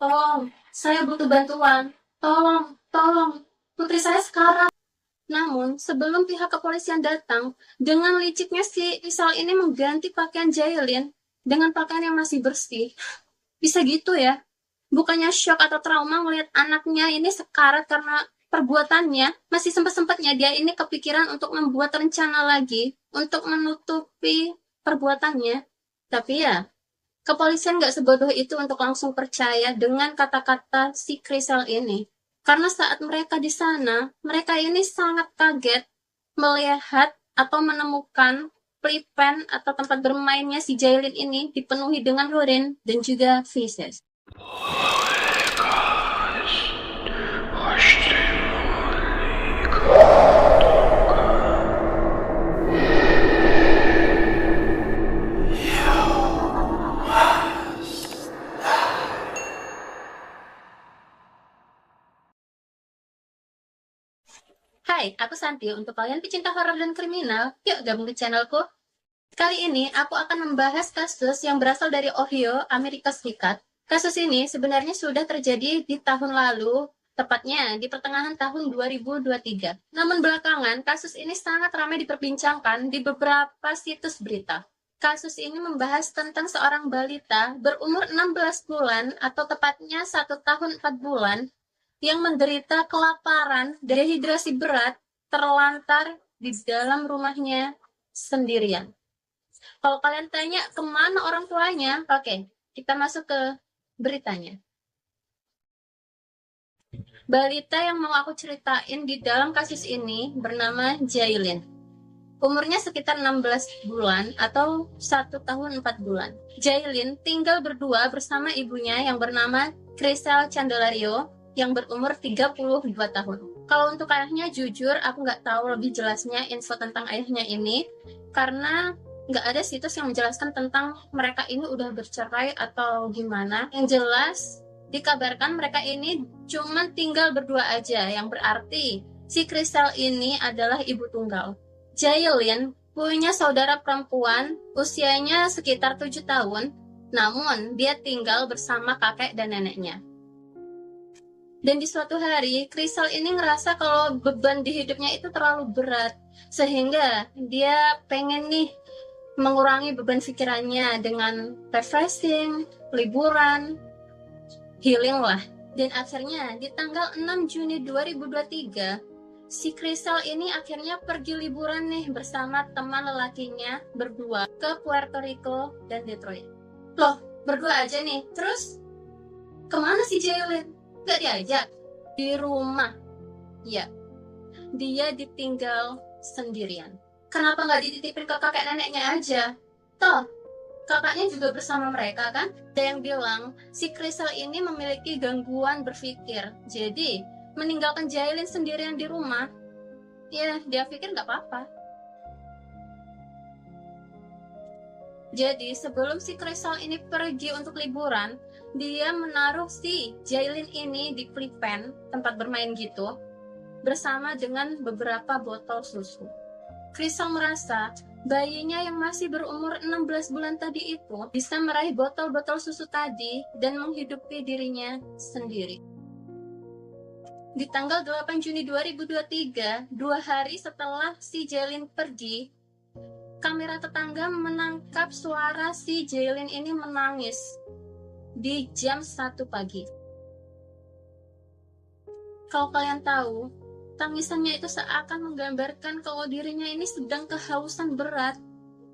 Tolong, saya butuh bantuan. Tolong, putri saya sekarang. Namun, sebelum pihak kepolisian datang, dengan liciknya si Isal ini mengganti pakaian Jailin dengan pakaian yang masih bersih. Bisa gitu ya? Bukannya shock atau trauma melihat anaknya ini sekarat karena perbuatannya, masih sempat-sempatnya dia ini kepikiran untuk membuat rencana lagi untuk menutupi perbuatannya. Tapi ya, kepolisian nggak sebodoh itu untuk langsung percaya dengan kata-kata si Krisel ini. Karena saat mereka di sana, mereka ini sangat kaget melihat atau menemukan playpen atau tempat bermainnya si Jailin ini dipenuhi dengan rodin dan juga feces. Hai, aku Santi. Untuk kalian pecinta horor dan kriminal, yuk gabung di channelku. Kali ini aku akan membahas kasus yang berasal dari Ohio, Amerika Serikat. Kasus ini sebenarnya sudah terjadi di tahun lalu, tepatnya di pertengahan tahun 2023. Namun belakangan, kasus ini sangat ramai diperbincangkan di beberapa situs berita. Kasus ini membahas tentang seorang balita berumur 16 bulan atau tepatnya 1 tahun 4 bulan yang menderita kelaparan, dehidrasi berat, terlantar di dalam rumahnya sendirian. Kalau kalian tanya kemana orang tuanya, oke, kita masuk ke beritanya. Balita yang mau aku ceritain di dalam kasus ini bernama Jailin. Umurnya sekitar 16 bulan atau 1 tahun 4 bulan. Jailin tinggal berdua bersama ibunya yang bernama Crisel Candelario yang berumur 32 tahun. Kalau untuk ayahnya, jujur aku nggak tahu lebih jelasnya info tentang ayahnya ini, karena nggak ada situs yang menjelaskan tentang mereka ini udah bercerai atau gimana. Yang jelas, dikabarkan mereka ini cuma tinggal berdua aja, yang berarti si Crisel ini adalah ibu tunggal. Jailin punya saudara perempuan usianya sekitar 7 tahun, namun dia tinggal bersama kakek dan neneknya. Dan di suatu hari, Crystal ini ngerasa kalau beban di hidupnya itu terlalu berat, sehingga dia pengen nih mengurangi beban pikirannya dengan refreshing, liburan, healing lah. Dan akhirnya di tanggal 6 Juni 2023, si Crystal ini akhirnya pergi liburan nih bersama teman lelakinya berdua ke Puerto Rico dan Detroit. Loh, berdua aja nih. Terus kemana si Jailin? Gak diajak? Di rumah. Ya, dia ditinggal sendirian. Kenapa gak dititipin ke kakek neneknya aja? Toh, kakaknya juga bersama mereka kan? Ada yang bilang, si Crystal ini memiliki gangguan berpikir. Jadi, meninggalkan Jailin sendirian di rumah, ya dia pikir gak apa-apa. Jadi, sebelum si Crystal ini pergi untuk liburan, dia menaruh si Jailin ini di playpen, tempat bermain gitu, bersama dengan beberapa botol susu. Crystal merasa bayinya yang masih berumur 16 bulan tadi itu bisa meraih botol-botol susu tadi dan menghidupi dirinya sendiri. Di tanggal 8 Juni 2023, 2 hari setelah si Jailin pergi, kamera tetangga menangkap suara si Jailin ini menangis di jam 1 pagi. Kalau kalian tahu, tangisannya itu seakan menggambarkan kalau dirinya ini sedang kehausan berat,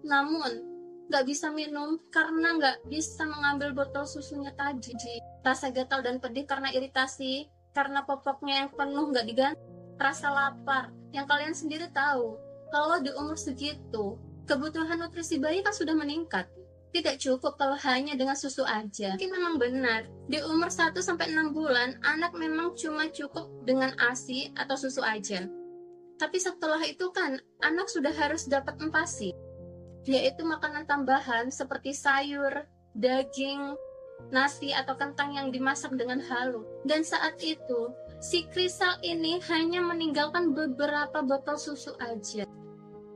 namun gak bisa minum karena gak bisa mengambil botol susunya tadi. Rasa gatal dan pedih karena iritasi, karena popoknya yang penuh gak diganti. Rasa lapar, yang kalian sendiri tahu, kalau di umur segitu, kebutuhan nutrisi bayi kan sudah meningkat. Tidak cukup kalau hanya dengan susu aja. Mungkin memang benar, di umur 1-6 bulan, anak memang cuma cukup dengan ASI atau susu aja. Tapi setelah itu kan, anak sudah harus dapat empasi, yaitu makanan tambahan seperti sayur, daging, nasi atau kentang yang dimasak dengan halus. Dan saat itu, si Crystal ini hanya meninggalkan beberapa botol susu aja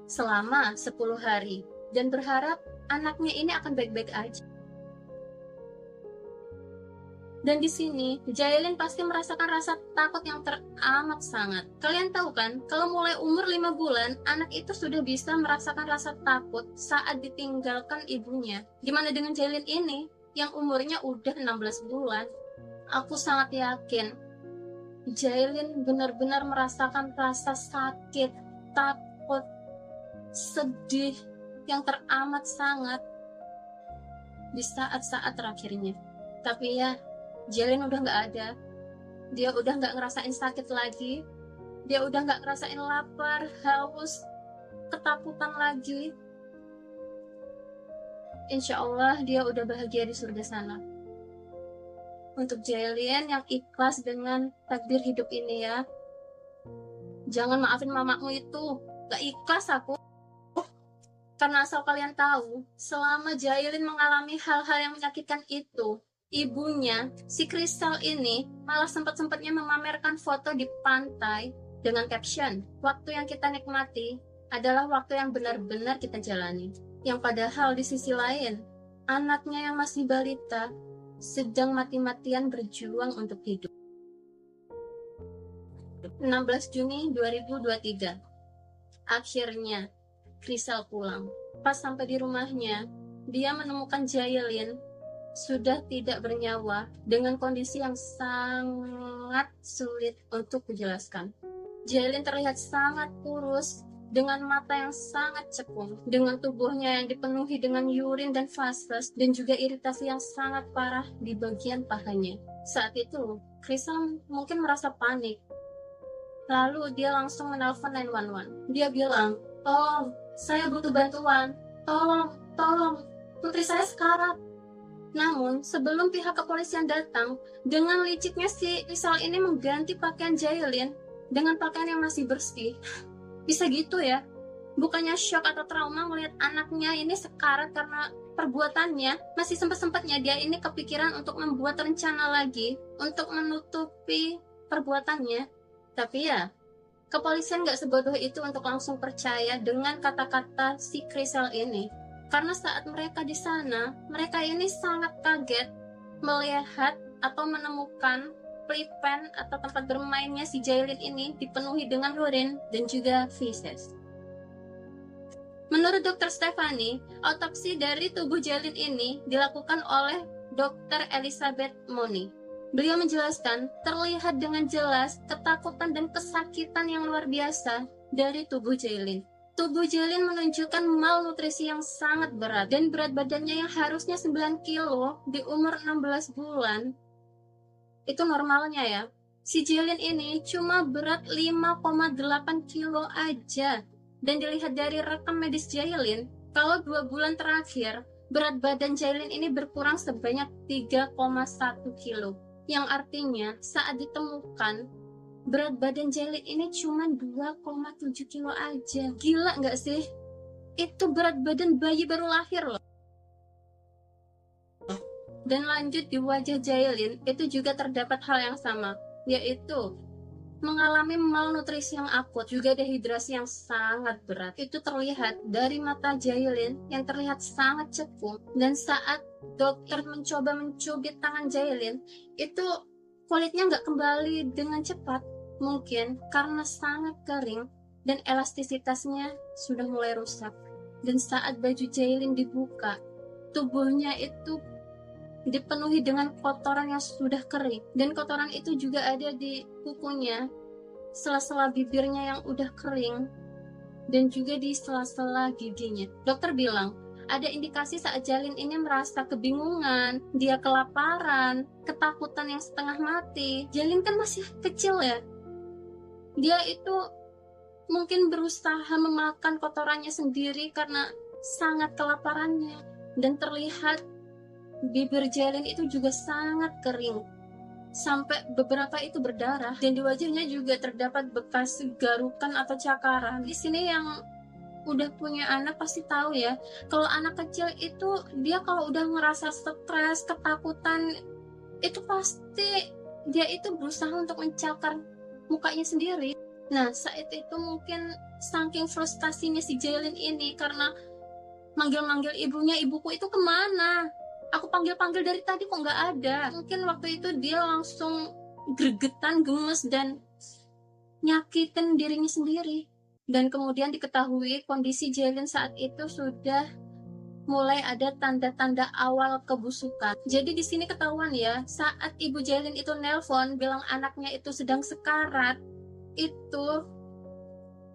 selama 10 hari dan berharap anaknya ini akan baik-baik aja. Dan di sini, Jailin pasti merasakan rasa takut yang teramat sangat. Kalian tahu kan, kalau mulai umur 5 bulan, anak itu sudah bisa merasakan rasa takut saat ditinggalkan ibunya. Gimana dengan Jailin ini, yang umurnya udah 16 bulan? Aku sangat yakin, Jailin benar-benar merasakan rasa sakit, takut, sedih yang teramat sangat di saat-saat terakhirnya. Tapi ya, Jailin udah gak ada. Dia udah gak ngerasain sakit lagi. Dia udah gak ngerasain lapar, haus, ketakutan lagi. Insya Allah dia udah bahagia di surga sana. Untuk Jailin yang ikhlas dengan takdir hidup ini ya. Jangan maafin mamamu itu. Gak ikhlas aku. Karena asal kalian tahu, selama Jailin mengalami hal-hal yang menyakitkan itu, ibunya, si Kristal ini, malah sempat-sempatnya memamerkan foto di pantai dengan caption, waktu yang kita nikmati adalah waktu yang benar-benar kita jalani. Yang padahal di sisi lain, anaknya yang masih balita sedang mati-matian berjuang untuk hidup. 16 Juni 2023. Akhirnya, Kristal pulang. Pas sampai di rumahnya, dia menemukan Jailin sudah tidak bernyawa dengan kondisi yang sangat sulit untuk dijelaskan. Jailin terlihat sangat kurus, dengan mata yang sangat cekung, dengan tubuhnya yang dipenuhi dengan urin dan fases, dan juga iritasi yang sangat parah di bagian pahanya. Saat itu, Kristal mungkin merasa panik. Lalu dia langsung menelpon 911. Dia bilang, "Tolong, saya butuh bantuan. Tolong, putri saya sekarat." Namun, sebelum pihak kepolisian datang, dengan liciknya si Kristal ini mengganti pakaian Jailin dengan pakaian yang masih bersih. Bisa gitu ya? Bukannya shock atau trauma melihat anaknya ini sekarat karena perbuatannya, masih sempat-sempatnya dia ini kepikiran untuk membuat rencana lagi untuk menutupi perbuatannya. Tapi ya, kepolisian gak sebodoh itu untuk langsung percaya dengan kata-kata si Kristal ini. Karena saat mereka di sana, mereka ini sangat kaget melihat atau menemukan playpen atau tempat bermainnya si Jailin ini dipenuhi dengan urin dan juga feces. Menurut Dr. Stephanie, autopsi dari tubuh Jailin ini dilakukan oleh Dr. Elizabeth Moni. Beliau menjelaskan terlihat dengan jelas ketakutan dan kesakitan yang luar biasa dari tubuh Jailin. Tubuh Jailin menunjukkan malnutrisi yang sangat berat, dan berat badannya yang harusnya 9 kilo di umur 16 bulan, itu normalnya ya. Si Jailin ini cuma berat 5,8 kilo aja. Dan dilihat dari rekam medis Jailin, kalau 2 bulan terakhir, berat badan Jailin ini berkurang sebanyak 3,1 kilo. Yang artinya saat ditemukan, berat badan Jailin ini cuma 2,7 kilo aja. Gila nggak sih? Itu berat badan bayi baru lahir loh. Dan lanjut di wajah Jailin, itu juga terdapat hal yang sama, yaitu mengalami malnutrisi yang akut, juga dehidrasi yang sangat berat. Itu terlihat dari mata Jailin yang terlihat sangat cekung, dan saat dokter mencoba mencubit tangan Jailin, itu kulitnya nggak kembali dengan cepat, mungkin karena sangat kering dan elastisitasnya sudah mulai rusak. Dan saat baju Jailin dibuka, tubuhnya itu dipenuhi dengan kotoran yang sudah kering, dan kotoran itu juga ada di kukunya, sela-sela bibirnya yang udah kering, dan juga di sela-sela giginya. Dokter bilang ada indikasi saat Jailin ini merasa kebingungan, dia kelaparan, ketakutan yang setengah mati. Jailin kan masih kecil ya, dia itu mungkin berusaha memakan kotorannya sendiri karena sangat kelaparannya, dan terlihat bibir Jailin itu juga sangat kering, sampai beberapa itu berdarah, dan di wajahnya juga terdapat bekas garukan atau cakaran. Di sini yang udah punya anak pasti tahu ya, kalau anak kecil itu dia kalau udah ngerasa stres, ketakutan, itu pasti dia itu berusaha untuk mencakar mukanya sendiri. Nah, saat itu mungkin saking frustasinya si Jailin ini karena manggil-manggil ibunya, "Ibuku itu kemana? Aku panggil-panggil dari tadi kok nggak ada. Mungkin waktu itu dia langsung gregetan, gemes, dan nyakitin dirinya sendiri. Dan kemudian diketahui kondisi Jailin saat itu sudah mulai ada tanda-tanda awal kebusukan. Jadi di sini ketahuan ya, saat ibu Jailin itu nelpon bilang anaknya itu sedang sekarat, itu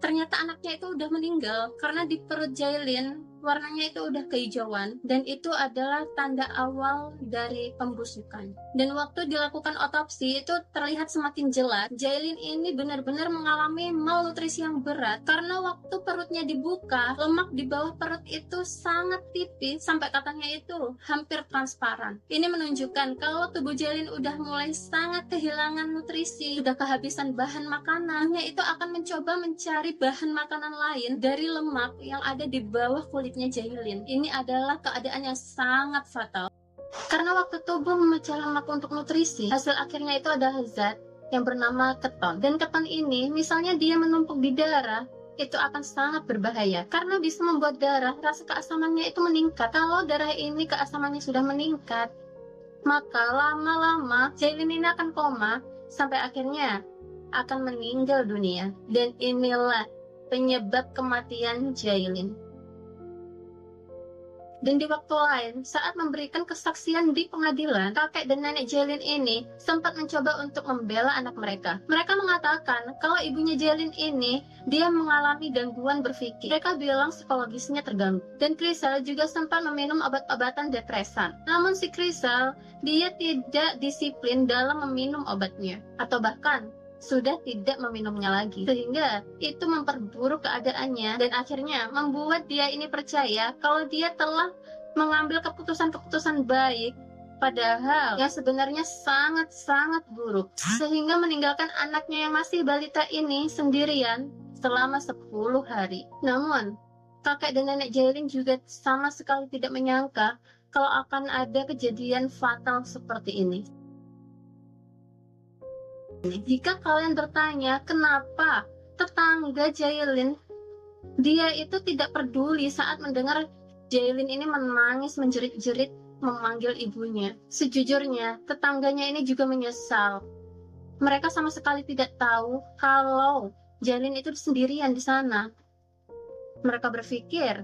ternyata anaknya itu udah meninggal karena di perut Jailin warnanya itu udah kehijauan, dan itu adalah tanda awal dari pembusukan. Dan waktu dilakukan otopsi itu terlihat semakin jelas Jailin ini benar-benar mengalami malnutrisi yang berat karena waktu perutnya dibuka, lemak di bawah perut itu sangat tipis sampai katanya itu hampir transparan. Ini menunjukkan kalau tubuh Jailin udah mulai sangat kehilangan nutrisi, sudah kehabisan bahan makanannya, itu akan mencoba mencari bahan makanan lain dari lemak yang ada di bawah kulitnya Jailin. Ini adalah keadaan yang sangat fatal. Karena waktu tubuh memecah lemak untuk nutrisi, hasil akhirnya itu adalah zat yang bernama keton. Dan keton ini, misalnya dia menumpuk di darah, itu akan sangat berbahaya karena bisa membuat darah rasa keasamannya itu meningkat. Kalau darah ini keasamannya sudah meningkat, maka lama-lama Jailin ini akan koma sampai akhirnya akan meninggal dunia. Dan inilah penyebab kematian Jailin. Dan di waktu lain, saat memberikan kesaksian di pengadilan, kakek dan nenek Jailin ini sempat mencoba untuk membela anak mereka. Mereka mengatakan kalau ibunya Jailin ini, dia mengalami gangguan berpikir. Mereka bilang psikologisnya terganggu. Dan Crystal juga sempat meminum obat-obatan depresan. Namun si Crystal, dia tidak disiplin dalam meminum obatnya. Atau bahkan sudah tidak meminumnya lagi, sehingga itu memperburuk keadaannya dan akhirnya membuat dia ini percaya kalau dia telah mengambil keputusan-keputusan baik, padahal yang sebenarnya sangat-sangat buruk, sehingga meninggalkan anaknya yang masih balita ini sendirian selama 10 hari. Namun kakek dan nenek Jailin juga sama sekali tidak menyangka kalau akan ada kejadian fatal seperti ini. Jika kalian bertanya kenapa tetangga Jailin, dia itu tidak peduli saat mendengar Jailin ini menangis menjerit-jerit memanggil ibunya. Sejujurnya, tetangganya ini juga menyesal. Mereka sama sekali tidak tahu kalau Jailin itu sendirian di sana. Mereka berpikir,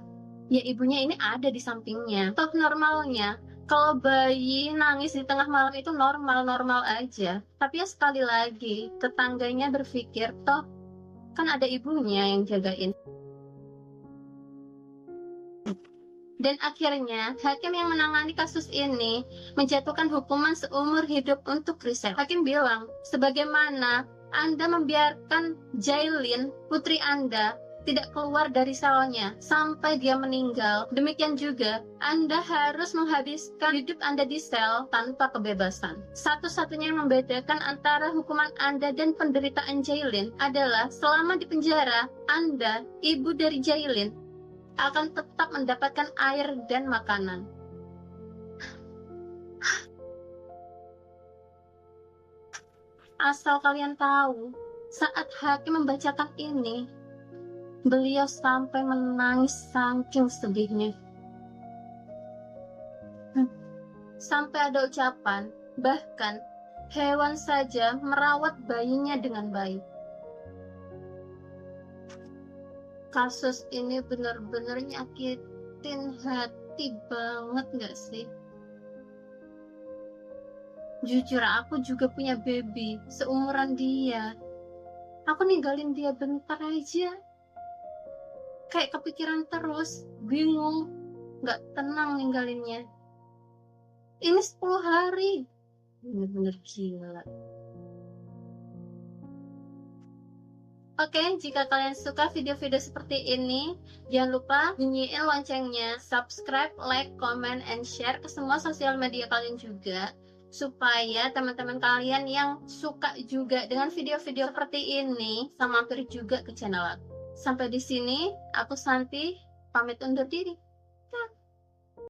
ya ibunya ini ada di sampingnya. Toh normalnya, kalau bayi nangis di tengah malam itu normal-normal aja. Tapi ya sekali lagi, tetangganya berpikir, toh kan ada ibunya yang jagain. Dan akhirnya, hakim yang menangani kasus ini menjatuhkan hukuman seumur hidup untuk Crystal. Hakim bilang, sebagaimana Anda membiarkan Jailin, putri Anda, tidak keluar dari selnya sampai dia meninggal, demikian juga Anda harus menghabiskan hidup Anda di sel tanpa kebebasan. Satu-satunya yang membedakan antara hukuman Anda dan penderitaan Jailin adalah selama di penjara, Anda, ibu dari Jailin, akan tetap mendapatkan air dan makanan. Asal kalian tahu, saat hakim membacakan ini, beliau sampai menangis saking sedihnya. Sampai ada ucapan, bahkan hewan saja merawat bayinya dengan baik. Kasus ini benar-benar nyakitin hati banget gak sih? Jujur, aku juga punya baby seumuran dia. Aku ninggalin dia bentar aja, kayak kepikiran terus, bingung, gak tenang ninggalinnya. Ini 10 hari, bener-bener gila. Oke, jika kalian suka video-video seperti ini, jangan lupa bunyiin loncengnya, subscribe, like, comment, and share ke semua sosial media kalian juga, supaya teman-teman kalian yang suka juga dengan video-video seperti ini sama mampir juga ke channel aku. Sampai di sini, aku Santi, pamit undur diri.